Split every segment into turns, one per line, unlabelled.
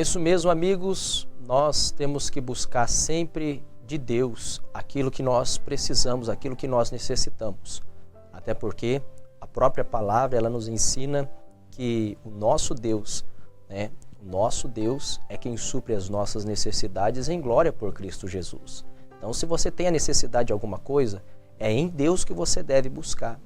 isso mesmo, amigos, nós temos que buscar sempre de Deus aquilo que nós precisamos, aquilo que nós necessitamos. Até porque a própria palavra, ela nos ensina que o nosso Deus, o nosso Deus é quem supre as nossas necessidades em glória por Cristo Jesus. Então, se você tem a necessidade de alguma coisa, é em Deus que você deve buscar.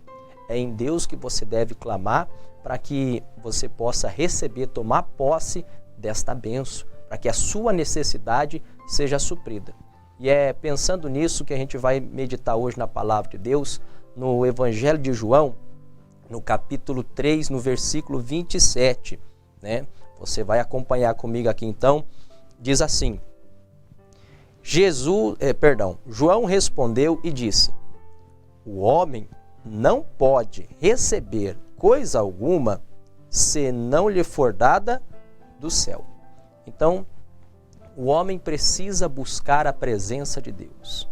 É em Deus que você deve clamar para que você possa receber, tomar posse desta bênção, para que a sua necessidade seja suprida. E é pensando nisso que a gente vai meditar hoje na palavra de Deus, no Evangelho de João, no capítulo 3, no versículo 27. Você vai acompanhar comigo aqui então. Diz assim: João respondeu e disse: o homem não pode receber coisa alguma se não lhe for dada do céu. Então, o homem precisa buscar a presença de Deus.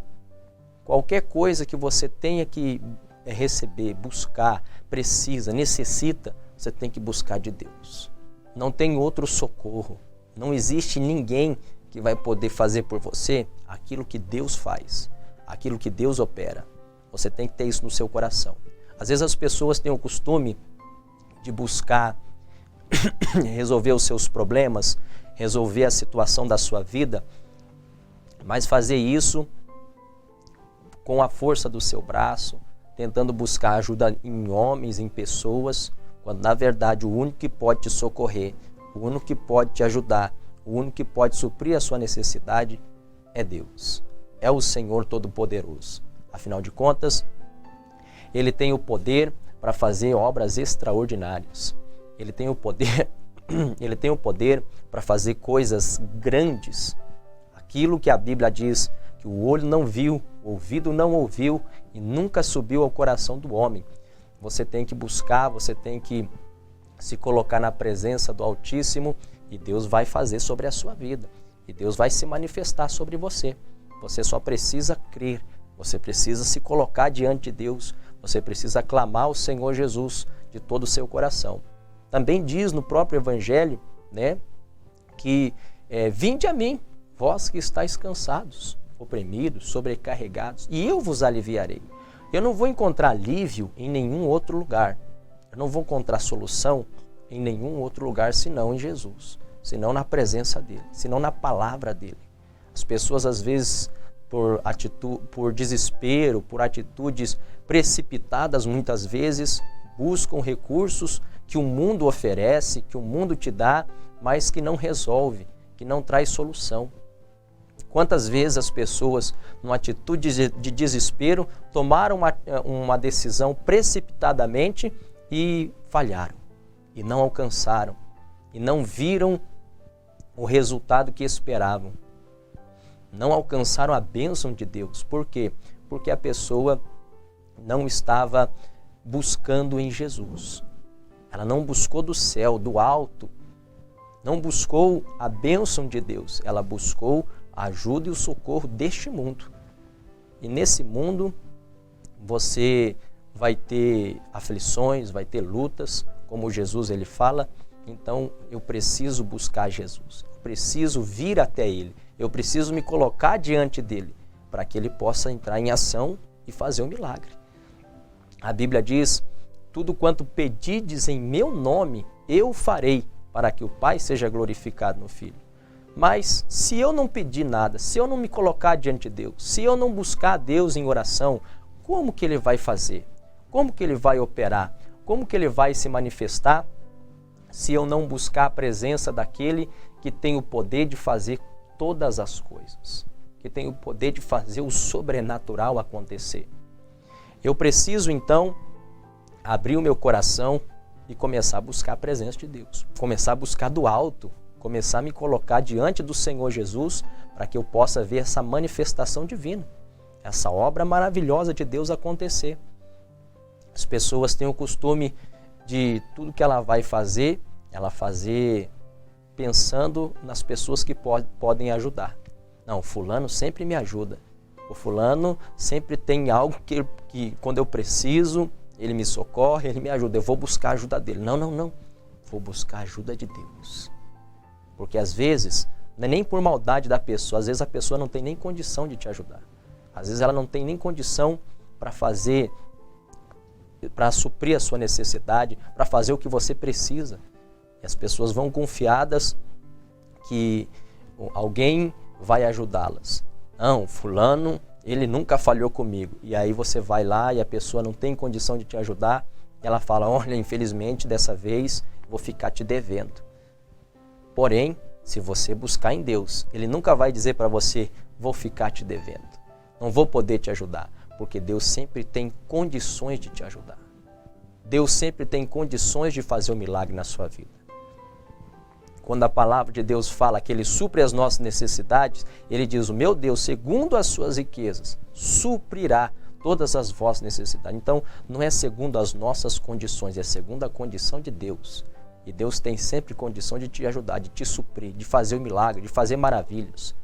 Qualquer coisa que você tenha que receber, buscar, precisa, necessita, você tem que buscar de Deus. Não tem outro socorro. Não existe ninguém que vai poder fazer por você aquilo que Deus faz, aquilo que Deus opera. Você tem que ter isso no seu coração. Às vezes as pessoas têm o costume de buscar resolver os seus problemas, resolver a situação da sua vida, mas fazer isso com a força do seu braço, tentando buscar ajuda em homens, em pessoas, quando na verdade o único que pode te socorrer, o único que pode te ajudar, o único que pode suprir a sua necessidade é Deus. É o Senhor Todo-Poderoso. Afinal de contas, Ele tem o poder para fazer obras extraordinárias. Ele tem o poder para fazer coisas grandes. Aquilo que a Bíblia diz que o olho não viu, o ouvido não ouviu e nunca subiu ao coração do homem. Você tem que buscar, você tem que se colocar na presença do Altíssimo e Deus vai fazer sobre a sua vida. E Deus vai se manifestar sobre você. Você só precisa crer, você precisa se colocar diante de Deus, você precisa clamar ao Senhor Jesus de todo o seu coração. Também diz no próprio Evangelho, que vinde a mim, vós que estáis cansados, oprimidos, sobrecarregados, e eu vos aliviarei. Eu não vou encontrar alívio em nenhum outro lugar. Eu não vou encontrar solução em nenhum outro lugar senão em Jesus, senão na presença dele, senão na palavra dele. As pessoas às vezes por desespero, por atitudes precipitadas muitas vezes, buscam recursos que o mundo oferece, que o mundo te dá, mas que não resolve, que não traz solução. Quantas vezes as pessoas, numa atitude de desespero, tomaram uma decisão precipitadamente e falharam, e não alcançaram, e não viram o resultado que esperavam. Não alcançaram a bênção de Deus. Por quê? Porque a pessoa não estava buscando em Jesus. Ela não buscou do céu, do alto. Não buscou a bênção de Deus. Ela buscou a ajuda e o socorro deste mundo. E nesse mundo você vai ter aflições, vai ter lutas, como Jesus ele fala. Então eu preciso buscar Jesus. Eu preciso vir até Ele. Eu preciso me colocar diante dele para que ele possa entrar em ação e fazer um milagre. A Bíblia diz: tudo quanto pedides em meu nome, eu farei, para que o Pai seja glorificado no Filho. Mas se eu não pedir nada, se eu não me colocar diante de Deus, se eu não buscar a Deus em oração, como que Ele vai fazer? Como que Ele vai operar? Como que Ele vai se manifestar se eu não buscar a presença daquele que tem o poder de fazer todas as coisas, que tem o poder de fazer o sobrenatural acontecer? Eu preciso então abrir o meu coração e começar a buscar a presença de Deus, começar a buscar do alto, começar a me colocar diante do Senhor Jesus para que eu possa ver essa manifestação divina, essa obra maravilhosa de Deus acontecer. As pessoas têm o costume de tudo que ela vai fazer, ela fazer pensando nas pessoas que podem ajudar. Não, o fulano sempre me ajuda. O fulano sempre tem algo que quando eu preciso, ele me socorre, ele me ajuda. Eu vou buscar a ajuda dele. Não. Vou buscar a ajuda de Deus. Porque às vezes, não é nem por maldade da pessoa, às vezes a pessoa não tem nem condição de te ajudar. Às vezes ela não tem nem condição para suprir a sua necessidade, para fazer o que você precisa. E as pessoas vão confiadas que alguém vai ajudá-las. Não, fulano, ele nunca falhou comigo. E aí você vai lá e a pessoa não tem condição de te ajudar. E ela fala, olha, infelizmente dessa vez vou ficar te devendo. Porém, se você buscar em Deus, Ele nunca vai dizer para você, vou ficar te devendo. Não vou poder te ajudar. Porque Deus sempre tem condições de te ajudar. Deus sempre tem condições de fazer um milagre na sua vida. Quando a palavra de Deus fala que Ele supre as nossas necessidades, Ele diz, o meu Deus, segundo as suas riquezas, suprirá todas as vossas necessidades. Então, não é segundo as nossas condições, é segundo a condição de Deus. E Deus tem sempre condição de te ajudar, de te suprir, de fazer o milagre, de fazer maravilhas.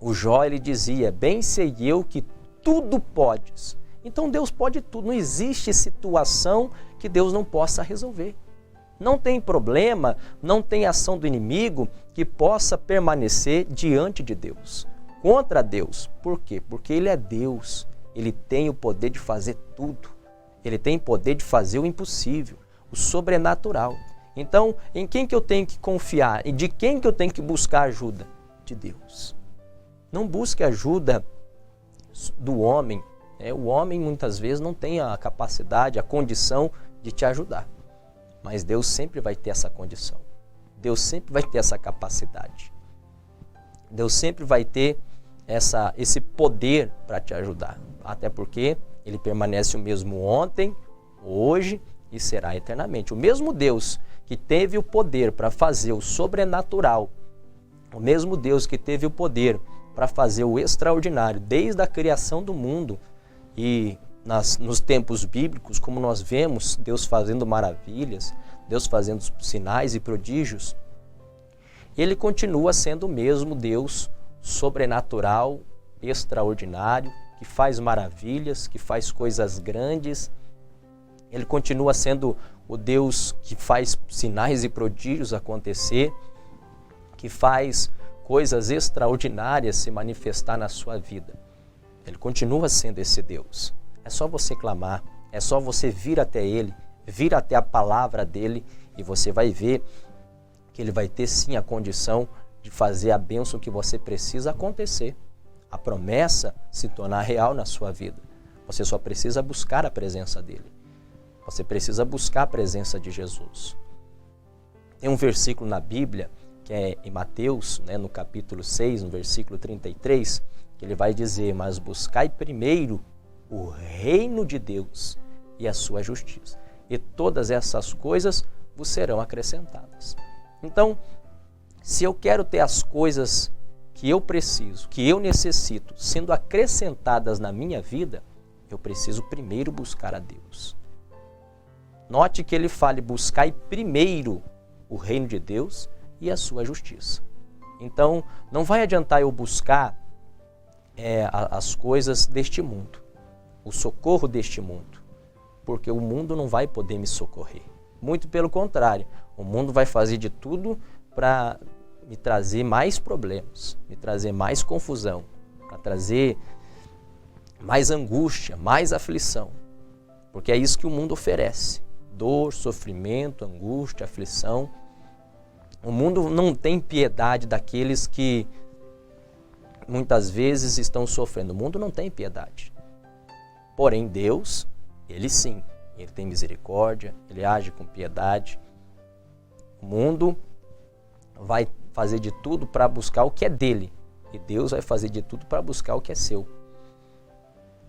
O Jó, ele dizia, bem sei eu que tudo podes. Então Deus pode tudo, não existe situação que Deus não possa resolver. Não tem problema, não tem ação do inimigo que possa permanecer diante de Deus, contra Deus. Por quê? Porque Ele é Deus, Ele tem o poder de fazer tudo. Ele tem o poder de fazer o impossível, o sobrenatural. Então, em quem que eu tenho que confiar? E de quem que eu tenho que buscar ajuda? De Deus. Não busque ajuda do homem. O homem muitas vezes não tem a capacidade, a condição de te ajudar. Mas Deus sempre vai ter essa condição. Deus sempre vai ter essa capacidade. Deus sempre vai ter esse poder para te ajudar. Até porque Ele permanece o mesmo ontem, hoje e será eternamente. O mesmo Deus que teve o poder para fazer o sobrenatural, o mesmo Deus que teve o poder para fazer o extraordinário desde a criação do mundo e nos tempos bíblicos, como nós vemos Deus fazendo maravilhas, Deus fazendo sinais e prodígios, Ele continua sendo o mesmo Deus sobrenatural, extraordinário, que faz maravilhas, que faz coisas grandes. Ele continua sendo o Deus que faz sinais e prodígios acontecer, que faz coisas extraordinárias se manifestar na sua vida. Ele continua sendo esse Deus. É só você clamar, é só você vir até Ele, vir até a palavra dEle e você vai ver que Ele vai ter sim a condição de fazer a bênção que você precisa acontecer. A promessa se tornar real na sua vida. Você só precisa buscar a presença dEle. Você precisa buscar a presença de Jesus. Tem um versículo na Bíblia, que é em Mateus, no capítulo 6, no versículo 33, que ele vai dizer, mas buscai primeiro o reino de Deus e a sua justiça. E todas essas coisas vos serão acrescentadas. Então, se eu quero ter as coisas que eu preciso, que eu necessito, sendo acrescentadas na minha vida, eu preciso primeiro buscar a Deus. Note que ele fala, buscai primeiro o reino de Deus e a sua justiça. Então, não vai adiantar eu buscar as coisas deste mundo, o socorro deste mundo, porque o mundo não vai poder me socorrer. Muito pelo contrário, o mundo vai fazer de tudo para me trazer mais problemas, me trazer mais confusão, para trazer mais angústia, mais aflição, porque é isso que o mundo oferece. Dor, sofrimento, angústia, aflição. O mundo não tem piedade daqueles que muitas vezes estão sofrendo. O mundo não tem piedade. Porém, Deus, Ele sim, Ele tem misericórdia, Ele age com piedade. O mundo vai fazer de tudo para buscar o que é dele. E Deus vai fazer de tudo para buscar o que é seu.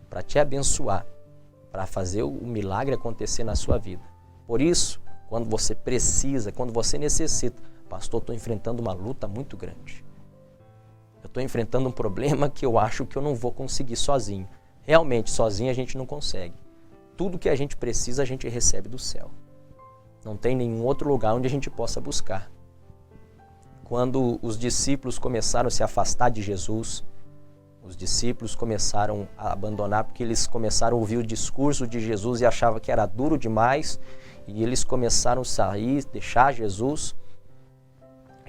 Para te abençoar, para fazer o milagre acontecer na sua vida. Por isso, quando você precisa, quando você necessita, pastor, estou enfrentando uma luta muito grande. Eu estou enfrentando um problema que eu acho que eu não vou conseguir sozinho. Realmente, sozinho a gente não consegue. Tudo que a gente precisa, a gente recebe do céu. Não tem nenhum outro lugar onde a gente possa buscar. Quando os discípulos começaram a se afastar de Jesus, os discípulos começaram a abandonar porque eles começaram a ouvir o discurso de Jesus e achavam que era duro demais, e eles começaram a sair, deixar Jesus.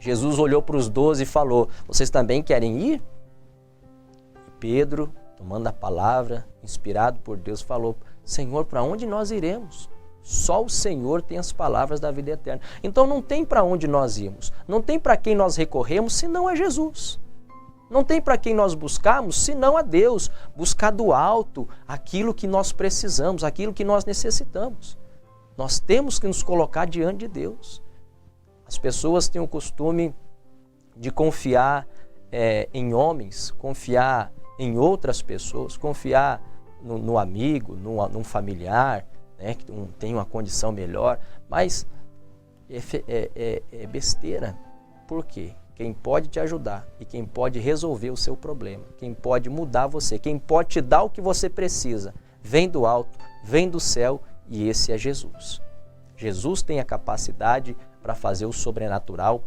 Jesus olhou para os 12 e falou: vocês também querem ir? E Pedro, tomando a palavra, inspirado por Deus, falou: Senhor, para onde nós iremos? Só o Senhor tem as palavras da vida eterna. Então não tem para onde nós irmos, não tem para quem nós recorremos, senão a Jesus. Não tem para quem nós buscarmos, senão a Deus. Buscar do alto aquilo que nós precisamos, aquilo que nós necessitamos. Nós temos que nos colocar diante de Deus. As pessoas têm o costume de confiar em homens, confiar em outras pessoas, confiar no amigo, num familiar, né, que tem uma condição melhor, mas é besteira. Por quê? Quem pode te ajudar e quem pode resolver o seu problema, quem pode mudar você, quem pode te dar o que você precisa, vem do alto, vem do céu, e esse é Jesus. Jesus tem a capacidade para fazer o sobrenatural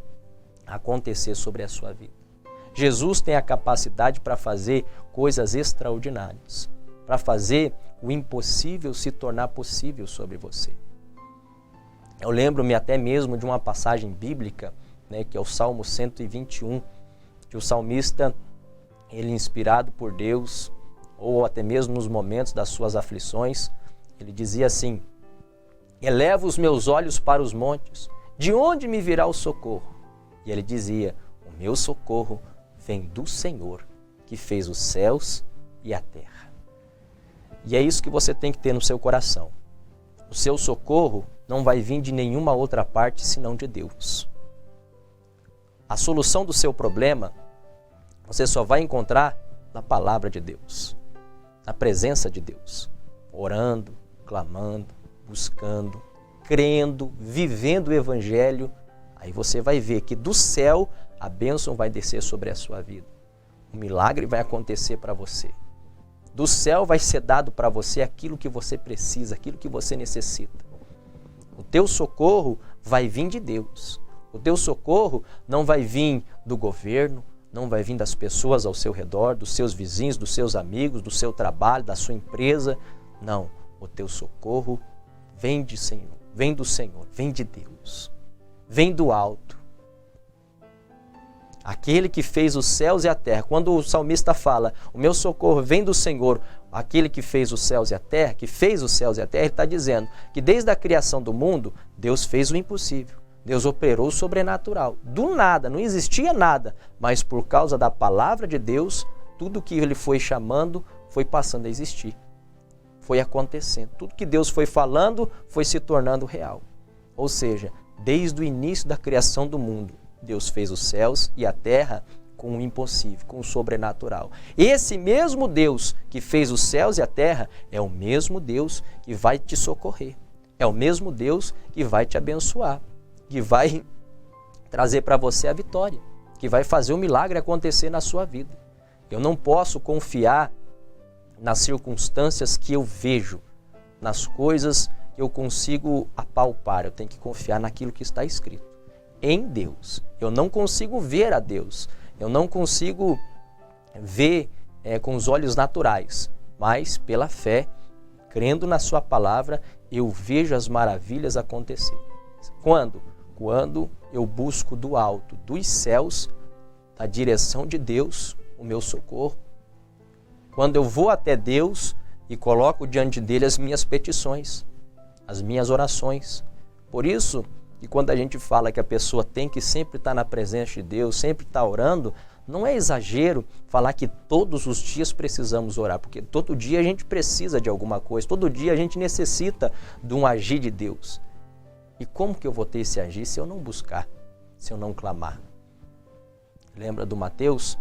acontecer sobre a sua vida. Jesus tem a capacidade para fazer coisas extraordinárias, para fazer o impossível se tornar possível sobre você. Eu lembro-me até mesmo de uma passagem bíblica, né, que é o Salmo 121, que o salmista, ele inspirado por Deus, ou até mesmo nos momentos das suas aflições, ele dizia assim: eleva os meus olhos para os montes, de onde me virá o socorro? E ele dizia: o meu socorro vem do Senhor, que fez os céus e a terra. E é isso que você tem que ter no seu coração. O seu socorro não vai vir de nenhuma outra parte senão de Deus. A solução do seu problema você só vai encontrar na palavra de Deus, na presença de Deus, orando, clamando, buscando, crendo, vivendo o Evangelho. Aí você vai ver que do céu a bênção vai descer sobre a sua vida. O milagre vai acontecer para você. Do céu vai ser dado para você aquilo que você precisa, aquilo que você necessita. O teu socorro vai vir de Deus. O teu socorro não vai vir do governo, não vai vir das pessoas ao seu redor, dos seus vizinhos, dos seus amigos, do seu trabalho, da sua empresa. Não, o teu socorro vem do Senhor, vem de Deus, vem do alto. Aquele que fez os céus e a terra. Quando o salmista fala, o meu socorro vem do Senhor, aquele que fez os céus e a terra, que fez os céus e a terra, ele está dizendo que desde a criação do mundo, Deus fez o impossível. Deus operou o sobrenatural. Do nada, não existia nada, mas por causa da palavra de Deus, tudo que ele foi chamando foi passando a existir. Foi acontecendo. Tudo que Deus foi falando foi se tornando real. Ou seja, desde o início da criação do mundo, Deus fez os céus e a terra com o impossível, com o sobrenatural. Esse mesmo Deus que fez os céus e a terra é o mesmo Deus que vai te socorrer. É o mesmo Deus que vai te abençoar, que vai trazer para você a vitória, que vai fazer o milagre acontecer na sua vida. Eu não posso confiar nas circunstâncias que eu vejo, nas coisas que eu consigo apalpar. Eu tenho que confiar naquilo que está escrito, em Deus. Eu não consigo ver a Deus, eu não consigo ver com os olhos naturais, mas pela fé, crendo na sua palavra, eu vejo as maravilhas acontecer. Quando? Quando eu busco do alto, dos céus, da direção de Deus, o meu socorro. Quando eu vou até Deus e coloco diante dele as minhas petições, as minhas orações. Por isso, que quando a gente fala que a pessoa tem que sempre estar na presença de Deus, sempre estar orando, não é exagero falar que todos os dias precisamos orar, porque todo dia a gente precisa de alguma coisa, todo dia a gente necessita de um agir de Deus. E como que eu vou ter esse agir se eu não buscar, se eu não clamar? Lembra do Mateus?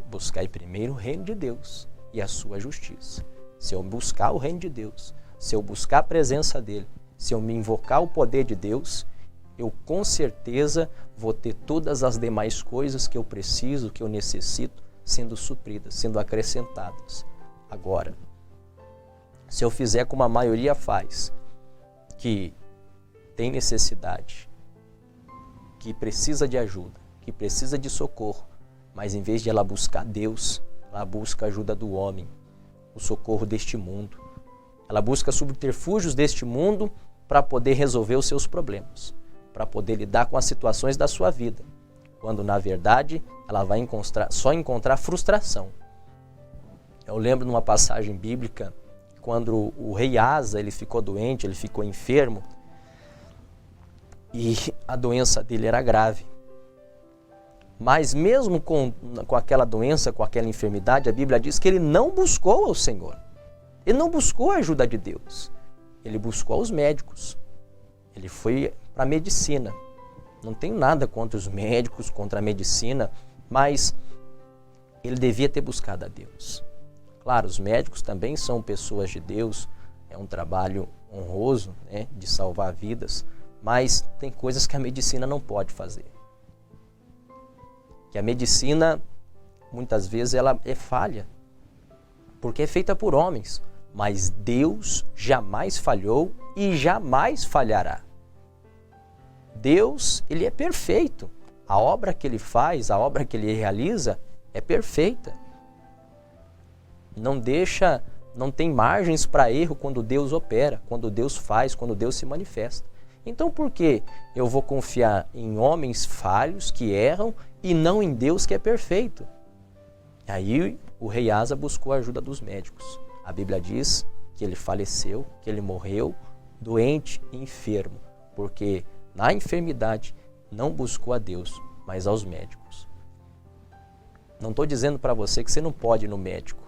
Buscai primeiro o reino de Deus e a sua justiça. Se eu buscar o reino de Deus, se eu buscar a presença dele, se eu me invocar o poder de Deus, eu com certeza vou ter todas as demais coisas que eu preciso, que eu necessito, sendo supridas, sendo acrescentadas. Agora, se eu fizer como a maioria faz, que tem necessidade, que precisa de ajuda, que precisa de socorro, mas em vez de ela buscar Deus, ela busca a ajuda do homem, o socorro deste mundo. Ela busca subterfúgios deste mundo para poder resolver os seus problemas, para poder lidar com as situações da sua vida. quando na verdade ela vai só encontrar frustração. Eu lembro numa passagem bíblica, quando o rei Asa ele ficou doente, ele ficou enfermo, e a doença dele era grave. Mas mesmo com aquela doença, com aquela enfermidade, a Bíblia diz que ele não buscou ao Senhor. Ele não buscou a ajuda de Deus. Ele buscou aos médicos. Ele foi para a medicina. Não tenho nada contra os médicos, contra a medicina, mas ele devia ter buscado a Deus. Claro, os médicos também são pessoas de Deus, é um trabalho honroso, né, de salvar vidas, mas tem coisas que a medicina não pode fazer. Que a medicina, muitas vezes, ela é falha, porque é feita por homens, mas Deus jamais falhou e jamais falhará. Deus, ele é perfeito. A obra que ele faz, a obra que ele realiza é perfeita. Não tem margens para erro quando Deus opera, quando Deus faz, quando Deus se manifesta. Então por que eu vou confiar em homens falhos que erram e não em Deus que é perfeito? Aí o rei Asa buscou a ajuda dos médicos. A Bíblia diz que ele faleceu, que ele morreu doente e enfermo, porque na enfermidade não buscou a Deus, mas aos médicos. Não estou dizendo para você que você não pode ir no médico.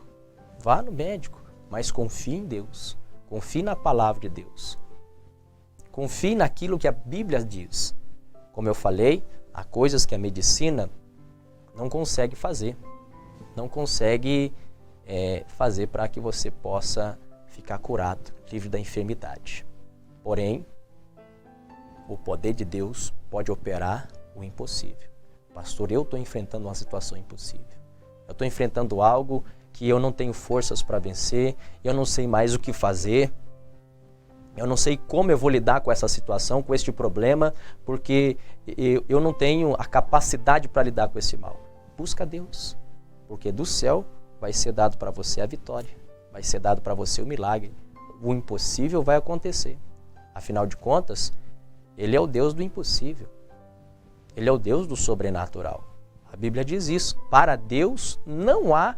Vá no médico, mas confie em Deus. Confie na palavra de Deus. Confie naquilo que a Bíblia diz. Como eu falei, há coisas que a medicina não consegue fazer. Não consegue fazer para que você possa ficar curado, livre da enfermidade. Porém, o poder de Deus pode operar o impossível. Pastor, eu estou enfrentando uma situação impossível. Eu estou enfrentando algo que eu não tenho forças para vencer, eu não sei mais o que fazer, eu não sei como eu vou lidar com essa situação, com este problema, porque eu não tenho a capacidade para lidar com esse mal. Busca Deus, porque do céu vai ser dado para você a vitória, vai ser dado para você o milagre. O impossível vai acontecer. Afinal de contas, Ele é o Deus do impossível. Ele é o Deus do sobrenatural. A Bíblia diz isso. Para Deus não há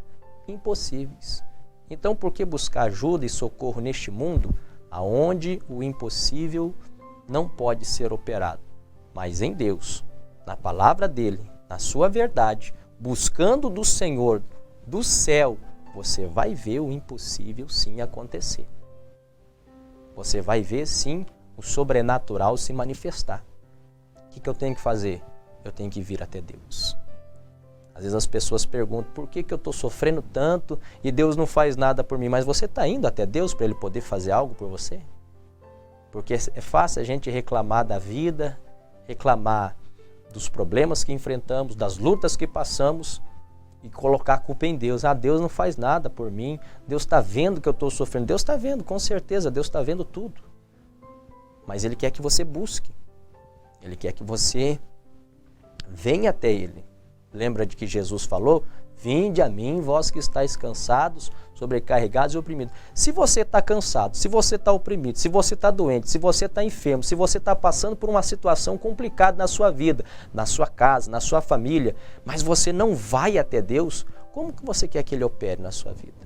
impossíveis. Então, por que buscar ajuda e socorro neste mundo, aonde o impossível não pode ser operado? Mas em Deus, na palavra dele, na sua verdade, buscando do Senhor, do céu, você vai ver o impossível sim acontecer. Você vai ver sim o sobrenatural se manifestar. O que eu tenho que fazer? Eu tenho que vir até Deus. Às vezes as pessoas perguntam, por que eu estou sofrendo tanto e Deus não faz nada por mim? Mas você está indo até Deus para Ele poder fazer algo por você? Porque é fácil a gente reclamar da vida, reclamar dos problemas que enfrentamos, das lutas que passamos e colocar a culpa em Deus. Ah, Deus não faz nada por mim, Deus está vendo que eu estou sofrendo. Deus está vendo, com certeza, Deus está vendo tudo. Mas Ele quer que você busque. Ele quer que você venha até Ele. Lembra de que Jesus falou? Vinde a mim, vós que estáis cansados, sobrecarregados e oprimidos. Se você está cansado, se você está oprimido, se você está doente, se você está enfermo, se você está passando por uma situação complicada na sua vida, na sua casa, na sua família, mas você não vai até Deus, como que você quer que Ele opere na sua vida?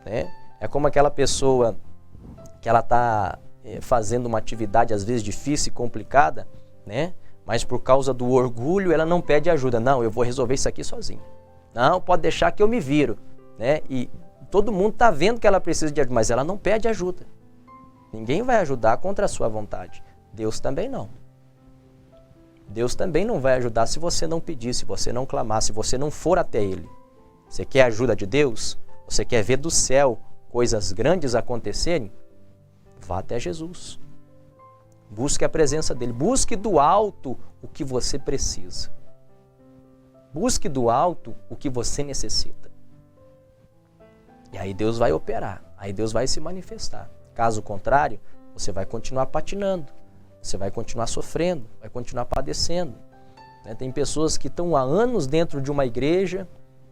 É como aquela pessoa que ela está fazendo uma atividade às vezes difícil e complicada, né? Mas por causa do orgulho ela não pede ajuda. Não, eu vou resolver isso aqui sozinho. Não, pode deixar que eu me viro, né? E todo mundo está vendo que ela precisa de ajuda, mas ela não pede ajuda. Ninguém vai ajudar contra a sua vontade. Deus também não. Deus também não vai ajudar se você não pedir, se você não clamar, se você não for até Ele. Você quer a ajuda de Deus? Você quer ver do céu coisas grandes acontecerem? Vá até Jesus. Busque a presença dEle. Busque do alto o que você precisa. Busque do alto o que você necessita. E aí Deus vai operar. Aí Deus vai se manifestar. Caso contrário, você vai continuar patinando. Você vai continuar sofrendo. Vai continuar padecendo. Tem pessoas que estão há anos dentro de uma igreja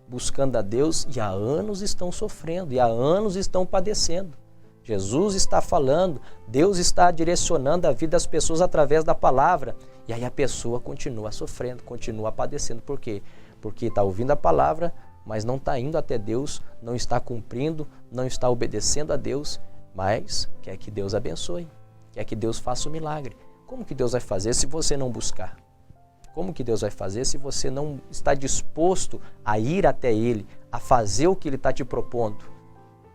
buscando a Deus e há anos estão sofrendo. E há anos estão padecendo. Jesus está falando, Deus está direcionando a vida das pessoas através da palavra. E aí a pessoa continua sofrendo, continua padecendo. Por quê? Porque está ouvindo a palavra, mas não está indo até Deus, não está cumprindo, não está obedecendo a Deus, mas quer que Deus abençoe, quer que Deus faça um milagre. Como que Deus vai fazer se você não buscar? Como que Deus vai fazer se você não está disposto a ir até Ele, a fazer o que Ele está te propondo,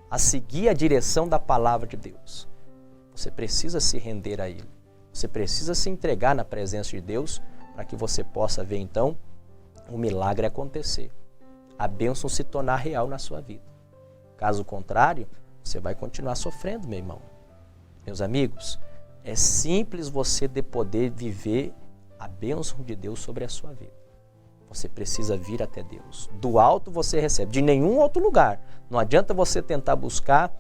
a seguir a direção da palavra de Deus? Você precisa se render a Ele. Você precisa se entregar na presença de Deus para que você possa ver então o milagre acontecer, a bênção se tornar real na sua vida. Caso contrário, você vai continuar sofrendo, meu irmão. Meus amigos, é simples você poder viver a bênção de Deus sobre a sua vida. Você precisa vir até Deus. Do alto você recebe, de nenhum outro lugar. Não adianta você tentar buscar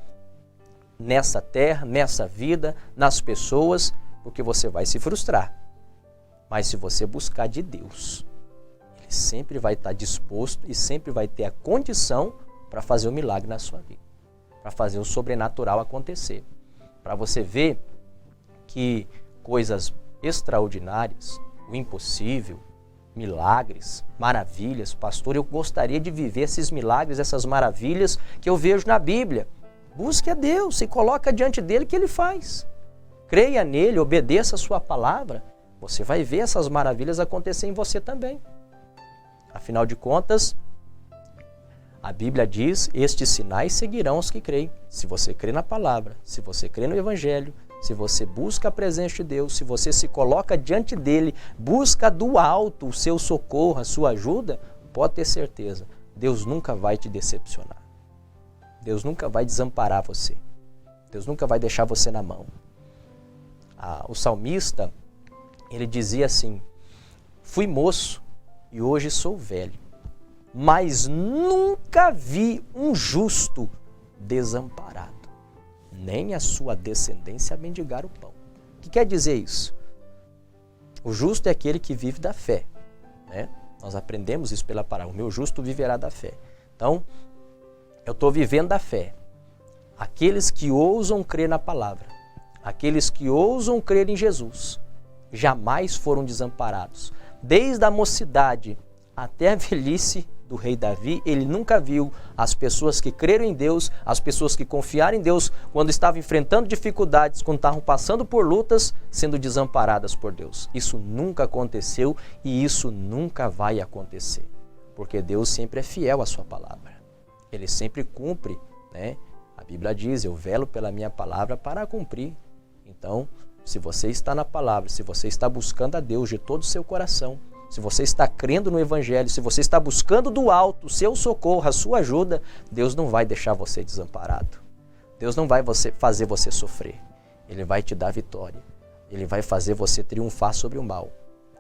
nessa terra, nessa vida, nas pessoas, porque você vai se frustrar. Mas se você buscar de Deus, Ele sempre vai estar disposto e sempre vai ter a condição para fazer um milagre na sua vida, para fazer o sobrenatural acontecer, para você ver que coisas extraordinárias, o impossível, milagres, maravilhas, pastor, eu gostaria de viver esses milagres, essas maravilhas que eu vejo na Bíblia. Busque a Deus, se coloca diante dele que Ele faz. Creia nele, obedeça a sua palavra, você vai ver essas maravilhas acontecer em você também. Afinal de contas, a Bíblia diz, estes sinais seguirão os que creem. Se você crê na palavra, se você crê no Evangelho, se você busca a presença de Deus, se você se coloca diante dele, busca do alto o seu socorro, a sua ajuda, pode ter certeza, Deus nunca vai te decepcionar. Deus nunca vai desamparar você. Deus nunca vai deixar você na mão. O salmista, ele dizia assim, fui moço e hoje sou velho, mas nunca vi um justo desamparado, nem a sua descendência a mendigar o pão. O que quer dizer isso? O justo é aquele que vive da fé, né? Nós aprendemos isso pela palavra, o meu justo viverá da fé. Então, eu estou vivendo da fé. Aqueles que ousam crer na palavra, aqueles que ousam crer em Jesus, jamais foram desamparados. Desde a mocidade até a velhice do rei Davi, ele nunca viu as pessoas que creram em Deus, as pessoas que confiaram em Deus, quando estavam enfrentando dificuldades, quando estavam passando por lutas, sendo desamparadas por Deus. Isso nunca aconteceu e isso nunca vai acontecer, porque Deus sempre é fiel à sua palavra. Ele sempre cumpre, né? A Bíblia diz, eu velo pela minha palavra para cumprir. Então, se você está na palavra, se você está buscando a Deus de todo o seu coração, se você está crendo no Evangelho, se você está buscando do alto o seu socorro, a sua ajuda, Deus não vai deixar você desamparado. Deus não vai fazer você sofrer. Ele vai te dar vitória. Ele vai fazer você triunfar sobre o mal.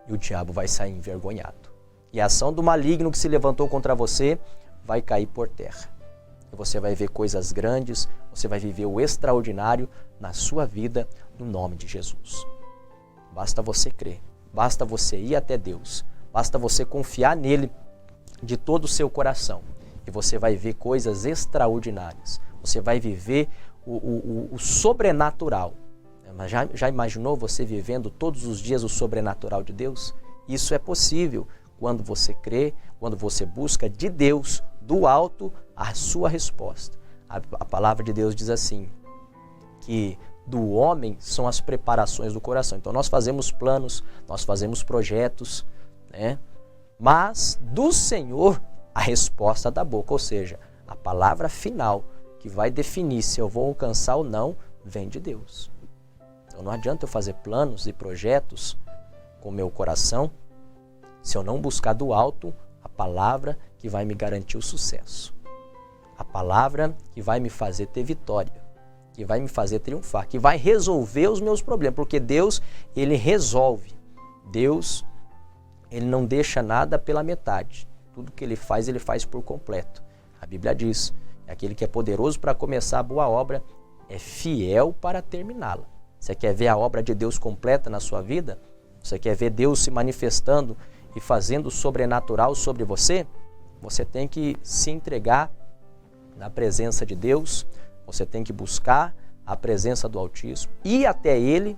E o diabo vai sair envergonhado. E a ação do maligno que se levantou contra você vai cair por terra. E você vai ver coisas grandes, você vai viver o extraordinário na sua vida, no nome de Jesus. Basta você crer. Basta você ir até Deus, basta você confiar nele de todo o seu coração e você vai ver coisas extraordinárias, você vai viver o sobrenatural. Mas já imaginou você vivendo todos os dias o sobrenatural de Deus? Isso é possível quando você crê, quando você busca de Deus, do alto, a sua resposta. A palavra de Deus diz assim, que do homem são as preparações do coração. Então nós fazemos planos, nós fazemos projetos, né? Mas do Senhor a resposta da boca, ou seja, a palavra final que vai definir se eu vou alcançar ou não, vem de Deus. Então não adianta eu fazer planos e projetos com o meu coração se eu não buscar do alto a palavra que vai me garantir o sucesso. A palavra que vai me fazer ter vitória, que vai me fazer triunfar, que vai resolver os meus problemas, porque Deus, Ele resolve. Deus, Ele não deixa nada pela metade. Tudo que Ele faz por completo. A Bíblia diz, aquele que é poderoso para começar a boa obra, é fiel para terminá-la. Você quer ver a obra de Deus completa na sua vida? Você quer ver Deus se manifestando e fazendo o sobrenatural sobre você? Você tem que se entregar na presença de Deus. Você tem que buscar a presença do Altíssimo, ir até Ele,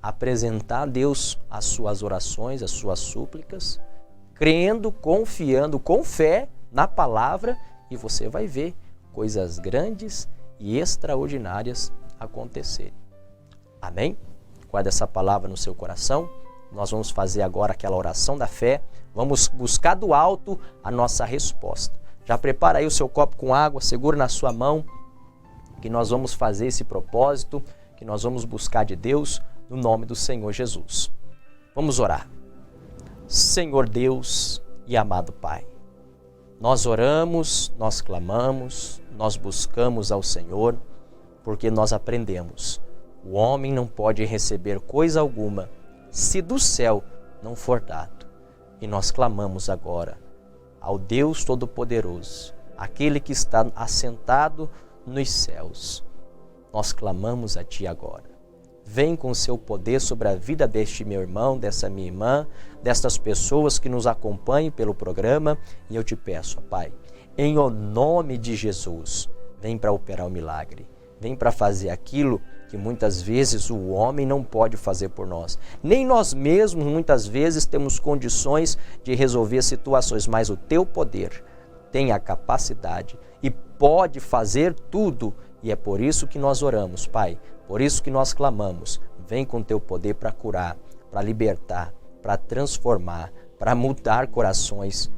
apresentar a Deus as suas orações, as suas súplicas, crendo, confiando com fé na palavra, e você vai ver coisas grandes e extraordinárias acontecerem. Amém? Guarda essa palavra no seu coração. Nós vamos fazer agora aquela oração da fé. Vamos buscar do alto a nossa resposta. Já prepara aí o seu copo com água, segura na sua mão, que nós vamos fazer esse propósito, que nós vamos buscar de Deus no nome do Senhor Jesus. Vamos orar. Senhor Deus e amado Pai, nós oramos, nós clamamos, nós buscamos ao Senhor, porque nós aprendemos. O homem não pode receber coisa alguma se do céu não for dado. E nós clamamos agora ao Deus Todo-Poderoso, aquele que está assentado nos céus. Nós clamamos a Ti agora. Vem com o seu poder sobre a vida deste meu irmão, dessa minha irmã, destas pessoas que nos acompanham pelo programa. E eu te peço, Pai, em o nome de Jesus, vem para operar o milagre. Vem para fazer aquilo que muitas vezes o homem não pode fazer por nós. Nem nós mesmos muitas vezes temos condições de resolver situações, mas o Teu poder tem a capacidade e pode fazer tudo. E é por isso que nós oramos, Pai. Por isso que nós clamamos. Vem com Teu poder para curar, para libertar, para transformar, para mudar corações.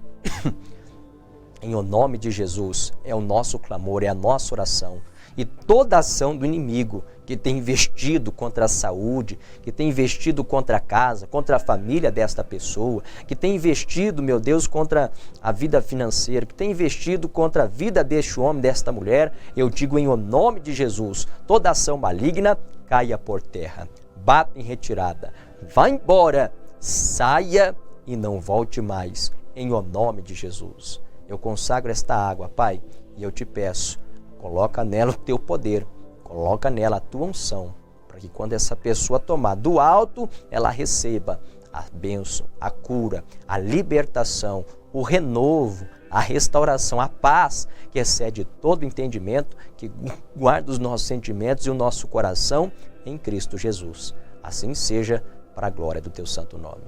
Em o nome de Jesus, é o nosso clamor, é a nossa oração. E toda ação do inimigo que tem investido contra a saúde, que tem investido contra a casa, contra a família desta pessoa, que tem investido, meu Deus, contra a vida financeira, que tem investido contra a vida deste homem, desta mulher, eu digo em o nome de Jesus, toda ação maligna caia por terra, bata em retirada, vá embora, saia e não volte mais, em o nome de Jesus. Eu consagro esta água, Pai, e eu te peço, coloca nela o Teu poder, coloca nela a Tua unção, para que quando essa pessoa tomar do alto, ela receba a bênção, a cura, a libertação, o renovo, a restauração, a paz que excede todo entendimento, que guarda os nossos sentimentos e o nosso coração em Cristo Jesus. Assim seja, para a glória do Teu santo nome.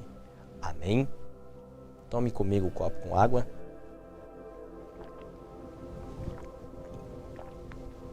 Amém? Tome comigo o copo com água.